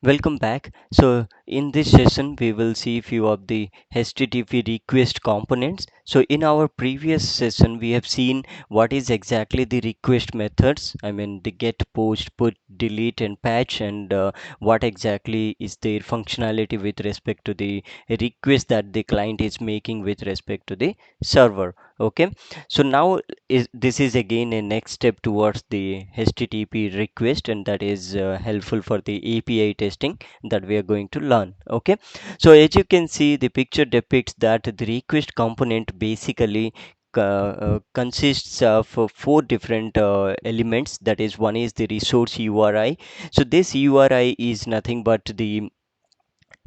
Welcome back. So in this session, we will see few of the HTTP request components. So in our previous session, we have seen what is exactly the request methods. I mean the get, post, put, delete, and patch, and what exactly is their functionality with respect to the request that the client is making with respect to the server. Okay. So now this is again a next step towards the HTTP request, and that is helpful for the API testing that we are going to learn. Okay, so as you can see, the picture depicts that the request component basically consists of four different elements. That is, one is the resource URI. So this URI is nothing but the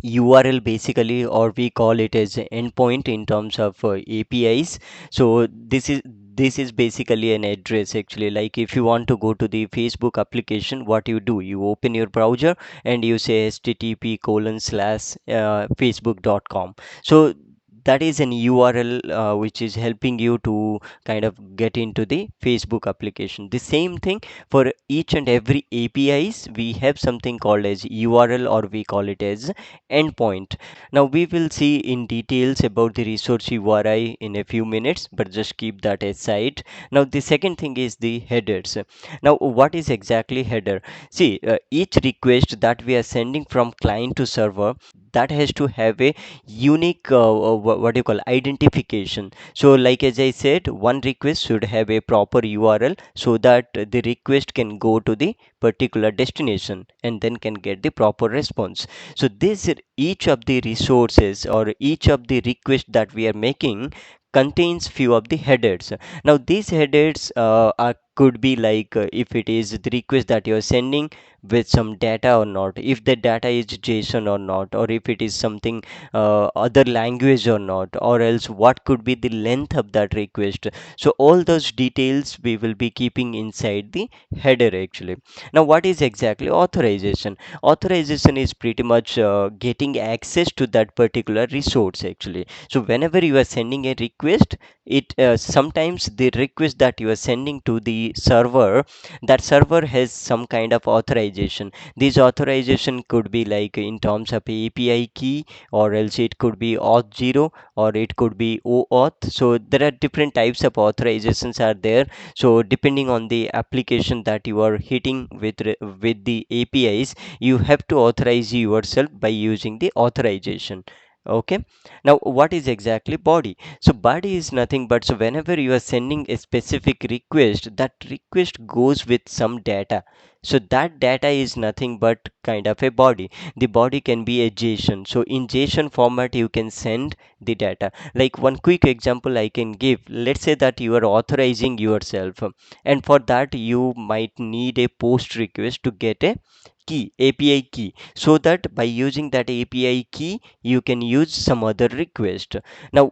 URL basically, or we call it as endpoint in terms of APIs. So this is basically an address actually. Like if you want to go to the Facebook application, what you do, you open your browser and you say http colon slash facebook.com. So that is an URL which is helping you to kind of get into the Facebook application. The same thing for each and every APIs, we have something called as URL, or we call it as endpoint. Now we will see in details about the resource URI in a few minutes, but just keep that aside. Now the second thing is the headers. Now what is exactly header? See, each request that we are sending from client to server, that has to have a unique what do you call identification. So like as I said, one request should have a proper URL so that the request can go to the particular destination and then can get the proper response. So this each of the resources or each of the requests that we are making contains few of the headers. Now these headers could be like if it is the request that you are sending with some data or not, if the data is JSON or not, or if it is something other language or not, or else what could be the length of that request. So all those details we will be keeping inside the header actually. Now what is exactly authorization? Authorization is pretty much getting access to that particular resource actually. So whenever you are sending a request, it sometimes the request that you are sending to the server, that server has some kind of authorization. This authorization could be like in terms of API key, or else it could be auth 0, or it could be OAuth. So there are different types of authorizations are there. So depending on the application that you are hitting with the APIs, you have to authorize yourself by using the authorization. Okay. Now what is exactly body? So body is nothing but, so whenever you are sending a specific request, that request goes with some data. So that data is nothing but kind of a body. The body can be a JSON. So in JSON format you can send the data. Like one quick example I can give, let's say that you are authorizing yourself, and for that you might need a post request to get a key, API key, so that by using that API key you can use some other request. Now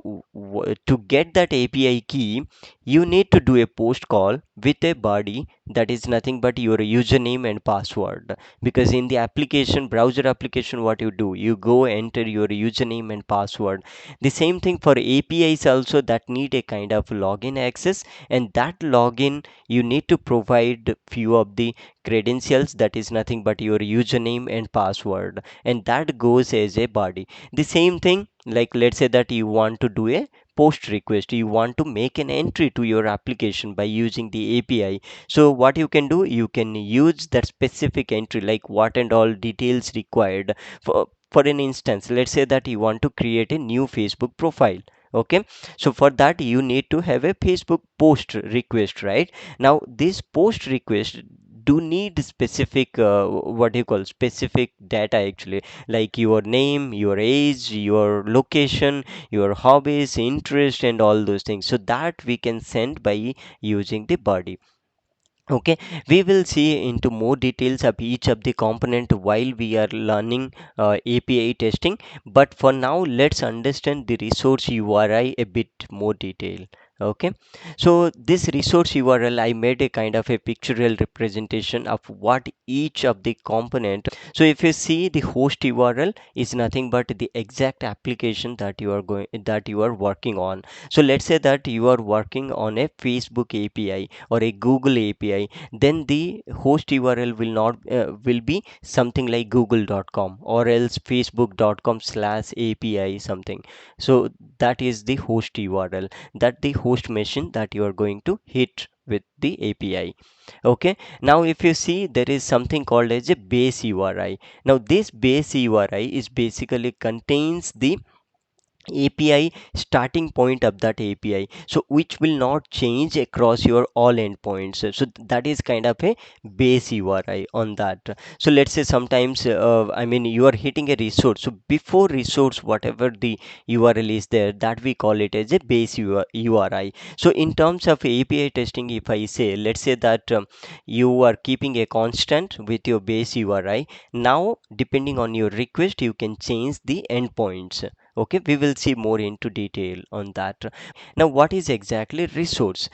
to get that API key, you need to do a post call with a body that is nothing but your username and password. Because in the application, browser application, what you do, you go enter your username and password. The same thing for APIs also, that need a kind of login access, and that login you need to provide few of the credentials, that is nothing but your username and password, and that goes as a body. The same thing, like let's say that you want to do a post request, you want to make an entry to your application by using the API. So what you can do, you can use that specific entry, like what and all details required. For an instance, let's say that you want to create a new Facebook profile. Okay, so for that you need to have a Facebook post request, right? Now this post request do need specific what do you call specific data actually, like your name, your age, your location, your hobbies, interest, and all those things, so that we can send by using the body. Okay, we will see into more details of each of the component while we are learning API testing, but for now let's understand the resource URI a bit more detail. Okay, so this resource URL, I made a kind of a pictorial representation of what each of the component. So if you see, the host URL is nothing but the exact application that you are working on. So let's say that you are working on a Facebook API or a Google API, then the host URL will not will be something like google.com or else facebook.com/API something. So that is the host URL, that the host machine that you are going to hit with the API. Okay, now if you see, there is something called as a base URI. Now this base URI is basically contains the API starting point of that API, so which will not change across your all endpoints. So that is kind of a base URI on that. So let's say sometimes I mean you are hitting a resource. So before resource, whatever the URL is there, that we call it as a base URI. So in terms of API testing, if I say, let's say that you are keeping a constant with your base URI. Now depending on your request, you can change the endpoints. Okay, we will see more into detail on that. Now what is exactly resource?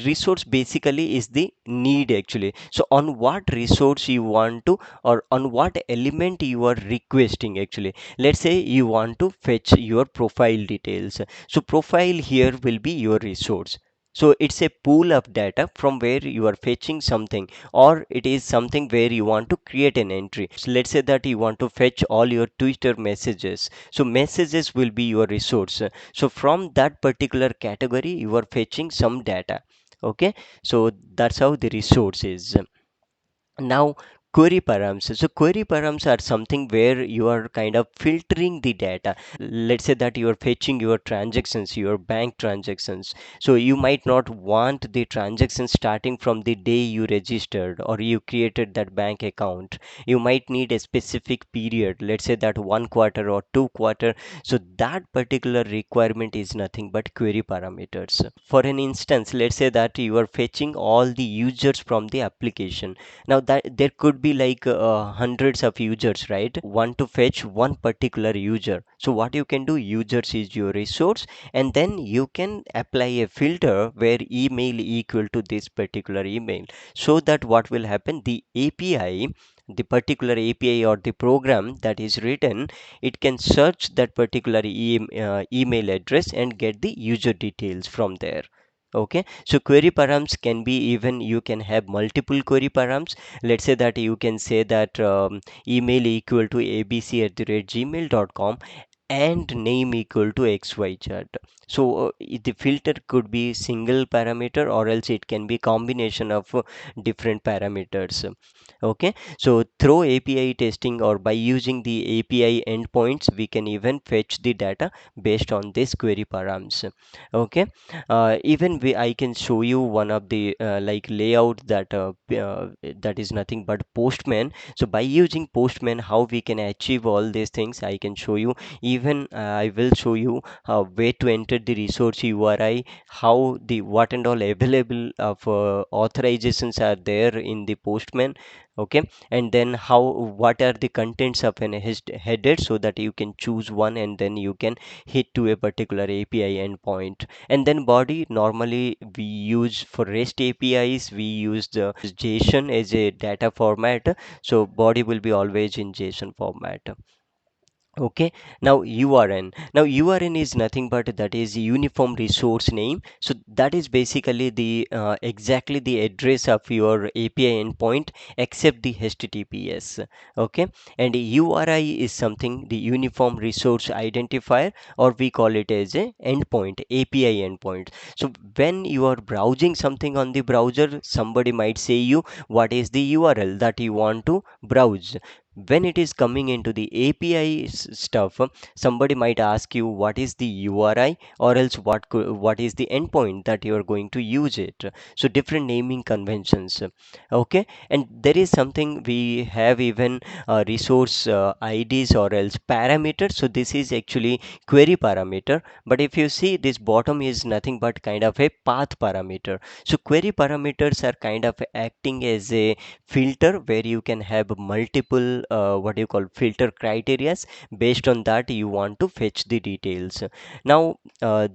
Resource basically is the need actually. So on what resource you want to, or on what element you are requesting actually. Let's say you want to fetch your profile details, so profile here will be your resource. So it's a pool of data from where you are fetching something, or it is something where you want to create an entry. So let's say that you want to fetch all your Twitter messages, so messages will be your resource. So from that particular category you are fetching some data. Okay, so that's how the resource is. Now query params, so query params are something where you are kind of filtering the data. Let's say that you are fetching your transactions, your bank transactions. So you might not want the transaction starting from the day you registered or you created that bank account. You might need a specific period, let's say that 1 quarter or 2 quarter. So that particular requirement is nothing but query parameters. For an instance, let's say that you are fetching all the users from the application. Now that there could be like hundreds of users, right? Want to fetch one particular user. So what you can do, users is your resource, and then you can apply a filter where email equal to this particular email. So that what will happen, the API, the particular API or the program that is written, it can search that particular email address and get the user details from there. Okay, so query params can be, even you can have multiple query params. Let's say that you can say that email equal to abc@gmail.com and name equal to xyz. So the filter could be single parameter, or else it can be combination of different parameters. Okay, so through API testing or by using the API endpoints, we can even fetch the data based on this query params. Okay, even I can show you one of the like layout that that is nothing but Postman. So by using Postman, how we can achieve all these things, I can show you. Even I will show you where to enter the resource URI, how the what and all available of authorizations are there in the Postman. Okay, and then how, what are the contents of an header, so that you can choose one and then you can hit to a particular API endpoint. And then body, normally we use for REST APIs, we use the JSON as a data format. So body will be always in JSON format. Okay, now URN. Now URN is nothing but that is uniform resource name. So that is basically the exactly the address of your API endpoint except the HTTPS. Okay, and URI is something, the uniform resource identifier, or we call it as a endpoint, API endpoint. So when you are browsing something on the browser, somebody might say you what is the URL that you want to browse. When it is coming into the API stuff, somebody might ask you what is the URI, or else what is the endpoint that you are going to use it. So different naming conventions. Okay, and there is something we have even resource IDs or else parameters. So this is actually query parameter, but if you see, this bottom is nothing but kind of a path parameter. So query parameters are kind of acting as a filter where you can have multiple single what you call filter criterias. Based on that you want to fetch the details. Now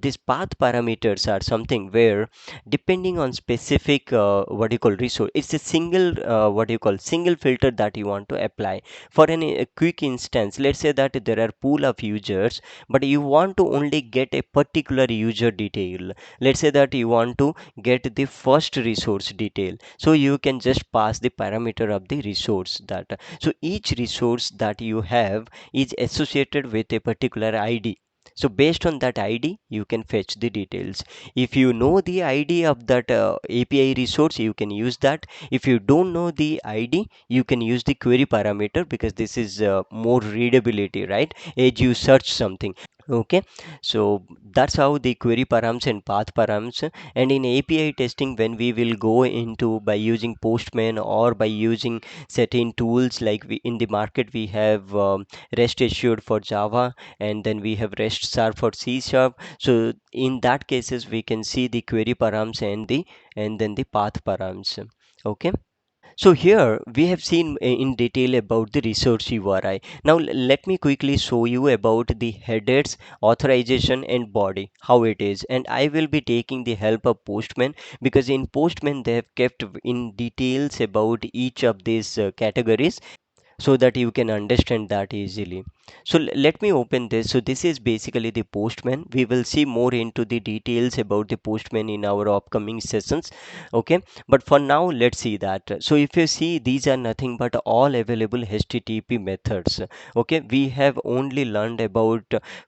these path parameters are something where depending on specific what you call resource, it's a single what you call single filter that you want to apply for a quick instance. Let's say that there are pool of users, but you want to only get a particular user detail. Let's say that you want to get the first resource detail, so you can just pass the parameter of the resource that, so each resource that you have is associated with a particular id. So based on that id you can fetch the details. If you know the id of that api resource, you can use that. If you don't know the id, you can use the query parameter, because this is more readability, right, as you search something. Okay, so that's how the query params and path params. And in API testing, when we will go into by using Postman or by using certain tools, like we, in the market we have REST assured for Java, and then we have REST sharp for C sharp. So in that cases, we can see the query params and then the path params. Okay. So here we have seen in detail about the resource URI. Now let me quickly show you about the headers, authorization and body, how it is. And I will be taking the help of Postman, because in Postman they have kept in details about each of these categories, so that you can understand that easily. So let me open this. So this is basically the Postman. We will see more into the details about the Postman in our upcoming sessions. Okay, but for now let's see that. So if you see, these are nothing but all available http methods. Okay, we have only learned about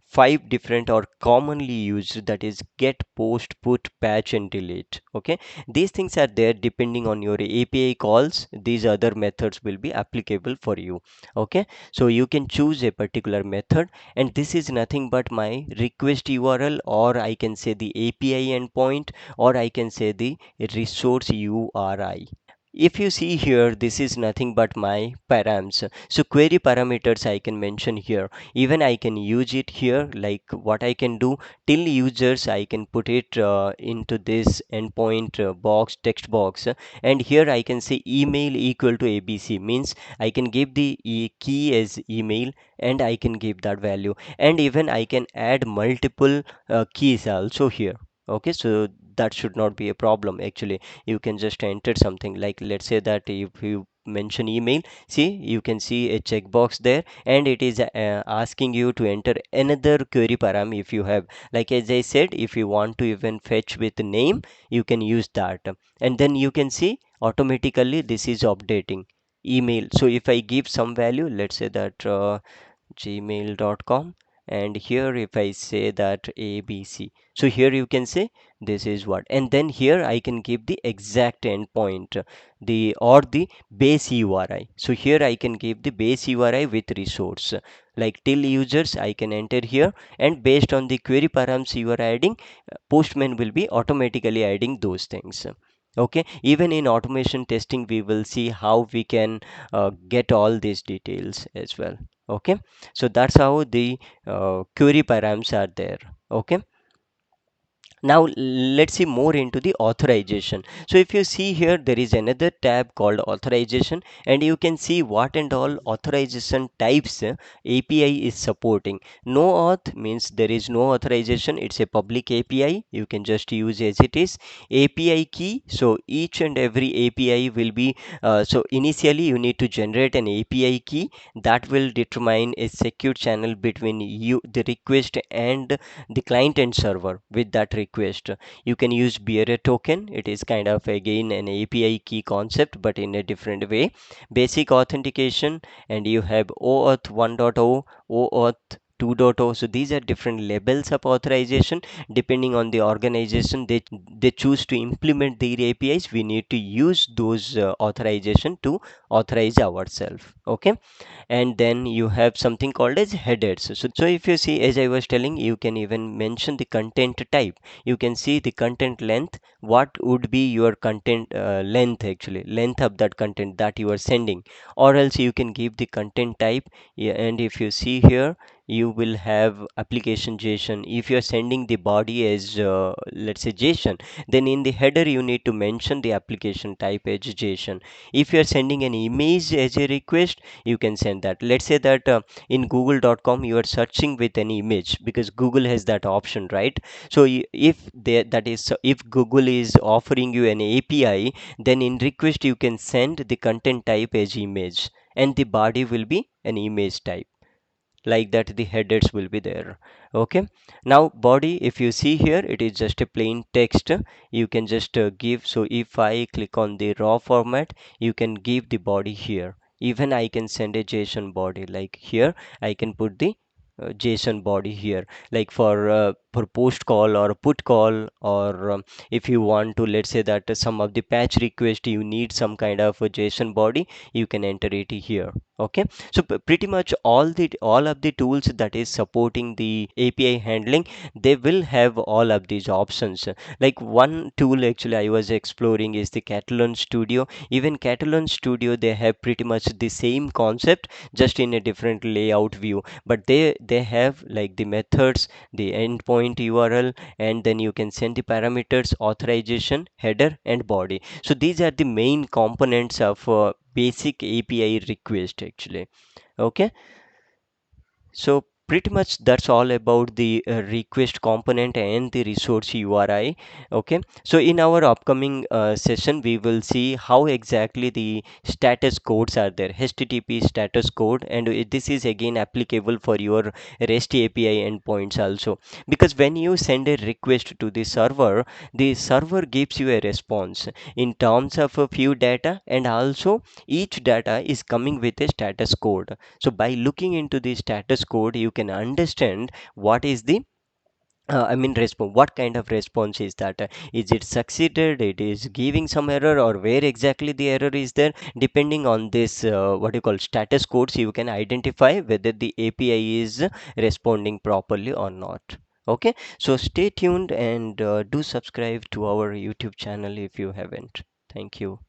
five different or commonly used, that is get, post, put, patch and delete. Okay, these things are there depending on your API calls. These other methods will be applicable for you. Okay, so you can choose a particular method, and this is nothing but my request URL, or I can say the API endpoint, or I can say the resource URI. If you see here, this is nothing but my params. So query parameters I can mention here. Even I can use it here, like what I can do, till users I can put it into this endpoint box, text box, and here I can say email equal to abc, means I can give the key as email, and I can give that value, and even I can add multiple keys also here. Okay, so that should not be a problem actually. You can just enter something, like let's say that if you mention email, see, you can see a checkbox there, and it is asking you to enter another query param if you have, like as I said, if you want to even fetch with name, you can use that. And then you can see automatically this is updating email. So if I give some value, let's say that gmail.com, and here if I say that abc, so here you can say this is what, and then here I can give the exact endpoint, the or the base URI. So here I can give the base URI with resource, like till users I can enter here, and based on the query params you are adding, Postman will be automatically adding those things. Okay, even in automation testing we will see how we can get all these details as well. Okay, so that's how the query params are there. Okay, now let's see more into the authorization. So if you see here, there is another tab called authorization, and you can see what and all authorization types API is supporting. No auth means there is no authorization, it's a public API, you can just use as it is. API key, so each and every API will be so initially you need to generate an API key that will determine a secure channel between you, the request, and the client and server. With that request, you can use bearer token. It is kind of again an API key concept, but in a different way. Basic authentication, and you have OAuth 1.0, OAuth 2.0. So these are different levels of authorization depending on the organization. They choose to implement their APIs, we need to use those authorization to authorize ourselves. Okay, and then you have something called as headers. So if you see, as I was telling, you can even mention the content type. You can see the content length, what would be your content length, actually length of that content that you are sending, or else you can give the content type. Yeah, and if you see here, you will have application JSON. If you're sending the body as let's say JSON, then in the header you need to mention the application type as JSON. If you're sending an image as a request, you can send that. Let's say that in google.com you are searching with an image, because Google has that option, right? So if there, that is, if Google is offering you an API, then in request you can send the content type as image, and the body will be an image type. Like that, the headers will be there. Okay, now body, if you see here, it is just a plain text. You can just give. So if I click on the raw format, you can give the body here. Even I can send a JSON body, like here I can put the JSON body here, like for post call or put call, or if you want to, let's say that some of the patch request you need some kind of a JSON body, you can enter it here. Okay, so pretty much all of the tools that is supporting the API handling, they will have all of these options. Like one tool actually I was exploring is the Catalan Studio. Even Catalan Studio, they have pretty much the same concept, just in a different layout view, but they have like the methods, the endpoint URL, and then you can send the parameters, authorization, header, and body. So these are the main components of basic API request actually. Okay, so pretty much that's all about the request component and the resource URI. Okay, so in our upcoming session, we will see how exactly the status codes are there, HTTP status code, and this is again applicable for your REST API endpoints also. Because when you send a request to the server gives you a response in terms of a few data, and also each data is coming with a status code. So by looking into the status code, you can understand what is the I mean, response. What kind of response is that? Is it succeeded? It is giving some error, or where exactly the error is there? Depending on this, what you call status codes, you can identify whether the API is responding properly or not. Okay, so stay tuned and do subscribe to our YouTube channel if you haven't. Thank you.